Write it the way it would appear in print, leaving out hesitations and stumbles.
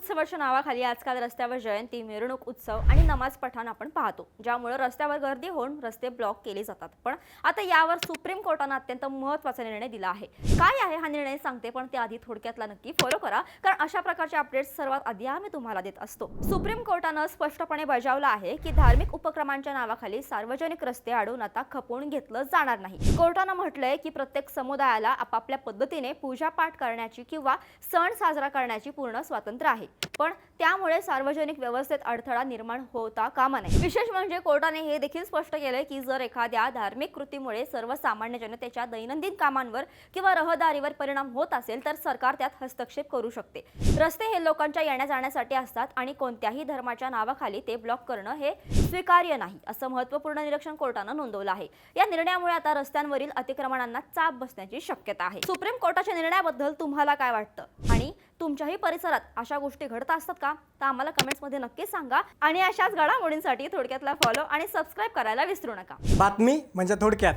उत्सवाच्या नावाखाली आजकाल रस्त्यावर जयंती, मिरवणूक, उत्सव आणि नमाज पठण आपण पाहतो, ज्यामुळे रस्त्यावर गर्दी होऊन रस्ते ब्लॉक केले जातात। पण आता यावर सुप्रीम कोर्टाने अत्यंत महत्त्वाचा निर्णय दिला आहे। काय आहे हा निर्णय सांगते, पण त्याआधी थोडक्यातला नक्की फॉलो करा, कारण अशा प्रकारचे अपडेट्स सर्वात आधी आम्ही तुम्हाला देत असतो। सुप्रीम कोर्टाने स्पष्टपणे बजावलं आहे की धार्मिक उपक्रमांच्या नावाखाली सार्वजनिक रस्ते अडवून आता खपवून घेतलं जाणार नाही। कोर्टाने म्हटलंय की प्रत्येक समुदायाला आपापल्या पद्धतीने पूजा पाठ करण्याची किंवा सण साजरा करण्याची पूर्ण स्वातंत्र्य आहे, पण त्यामुळे सार्वजनिक व्यवस्थेत अडथळा निर्माण होता कामा नये। विशेष म्हणजे कोर्टाने हे देखील स्पष्ट केले की जर एखाद्या धार्मिक कृतीमुळे सर्वसामान्य जनतेच्या दैनंदिन कामांवर किंवा रहदारीवर परिणाम होत असेल तर सरकार त्यात हस्तक्षेप करू शकते। रस्ते हे लोकांच्या येण्या जाण्यासाठी असतात आणि कोणत्याही धर्माच्या नावाखाली ते ब्लॉक करणं हे स्वीकार्य नाही, असं महत्त्वपूर्ण निरीक्षण कोर्टाने नोंदवलं आहे। या निर्णयामुळे आता रस्त्यांवरील अतिक्रमणांना चाप बसण्याची शक्यता आहे। सुप्रीम कोर्टाच्या निर्णयाबद्दल तुम्हाला काय वाटतं आणि तुमच्याही परिसरात अशा गोष्टी घडत असतात का? तर आम्हाला कमेंट्समध्ये नक्की सांगा आणि अशाच घडामोडींसाठी थोडक्यातला फॉलो आणि सबस्क्राइब करायला विसरू नका। बातमी म्हणजे थोडक्यात।